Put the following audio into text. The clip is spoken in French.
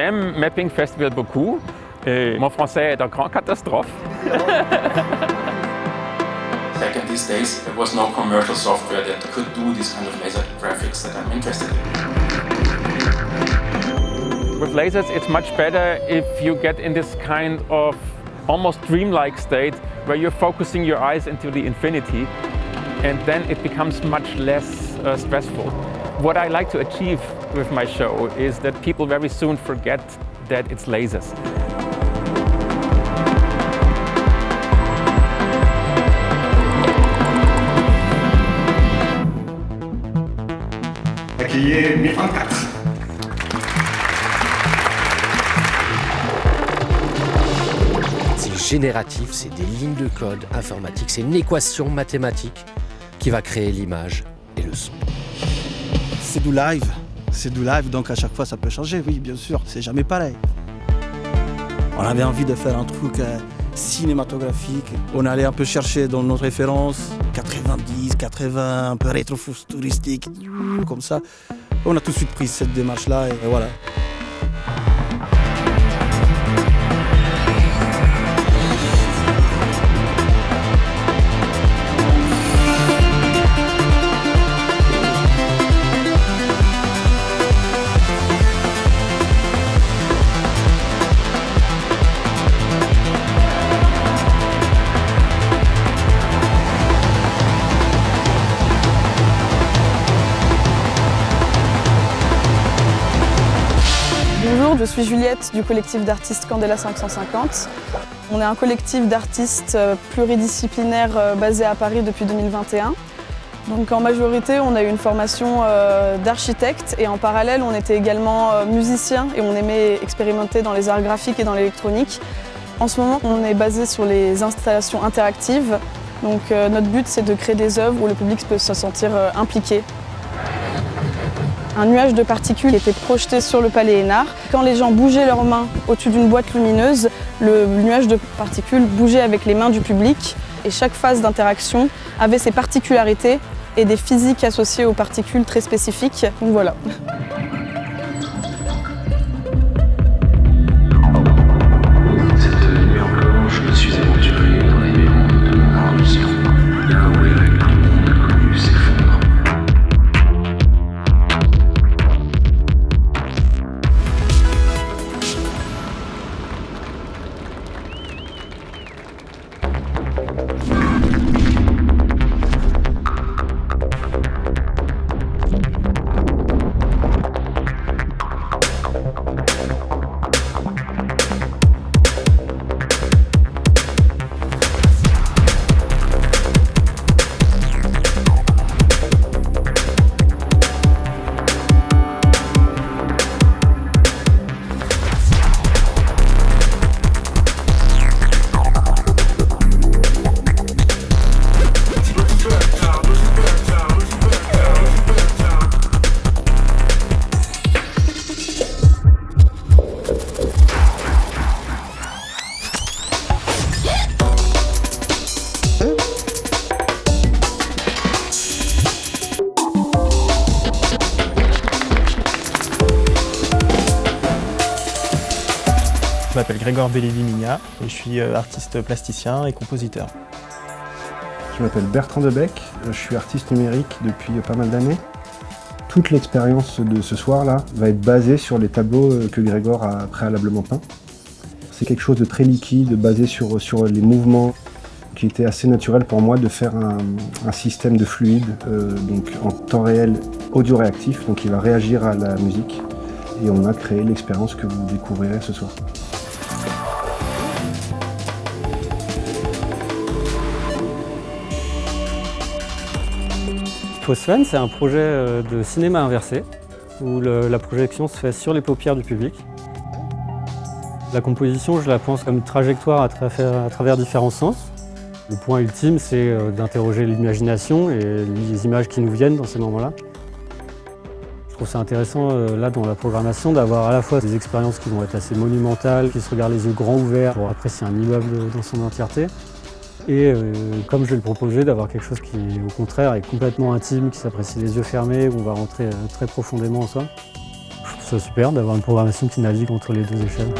j'aime Mapping Festival beaucoup. Et mon français est une grande catastrophe. Back in these days, there was no commercial software that could do this kind of laser graphics that I'm interested in. With lasers, it's much better if you get in this kind of almost dreamlike state where you're focusing your eyes into the infinity, and then it becomes much less stressful. What I like to achieve with my show is that people very soon forget that it's lasers. Accueillez 1024. C'est génératif, c'est des lignes de code informatique, c'est une équation mathématique qui va créer l'image et le son. C'est du live, donc à chaque fois ça peut changer, oui bien sûr, c'est jamais pareil. On avait envie de faire un truc cinématographique, on allait un peu chercher dans nos références, 90, 80, un peu rétro-futuristique, comme ça. On a tout de suite pris cette démarche-là et voilà. Bonjour, je suis Juliette du collectif d'artistes Candela 550. On est un collectif d'artistes pluridisciplinaires basé à Paris depuis 2021. Donc en majorité, on a eu une formation d'architecte et en parallèle, on était également musicien et on aimait expérimenter dans les arts graphiques et dans l'électronique. En ce moment, on est basé sur les installations interactives. Donc notre but, c'est de créer des œuvres où le public peut se sentir impliqué. Un nuage de particules était projeté sur le Palais Hénard. Quand les gens bougeaient leurs mains au-dessus d'une boîte lumineuse, le nuage de particules bougeait avec les mains du public et chaque phase d'interaction avait ses particularités et des physiques associées aux particules très spécifiques. Donc voilà. Cette nuit encore, je me suis aventuré dans les mérons de mon inconscient, là où les règles du monde connu s'effondrent. Je m'appelle Grégoire Bellévi-Migna et je suis artiste plasticien et compositeur. Je m'appelle Bertrand Debec, je suis artiste numérique depuis pas mal d'années. Toute l'expérience de ce soir-là va être basée sur les tableaux que Grégoire a préalablement peints. C'est quelque chose de très liquide, basé sur les mouvements, qui était assez naturel pour moi de faire un système de fluide, donc en temps réel audio-réactif, donc il va réagir à la musique. Et on a créé l'expérience que vous découvrirez ce soir. Phosphène, c'est un projet de cinéma inversé, où la projection se fait sur les paupières du public. La composition, je la pense comme une trajectoire à travers différents sens. Le point ultime, c'est d'interroger l'imagination et les images qui nous viennent dans ces moments-là. Je trouve ça intéressant, là, dans la programmation, d'avoir à la fois des expériences qui vont être assez monumentales, qui se regardent les yeux grands ouverts pour apprécier un immeuble dans son entièreté. Et comme je vais le proposer, d'avoir quelque chose qui, au contraire, est complètement intime, qui s'apprécie les yeux fermés, où on va rentrer très profondément en soi. ça super d'avoir une programmation qui navigue entre les deux échelles.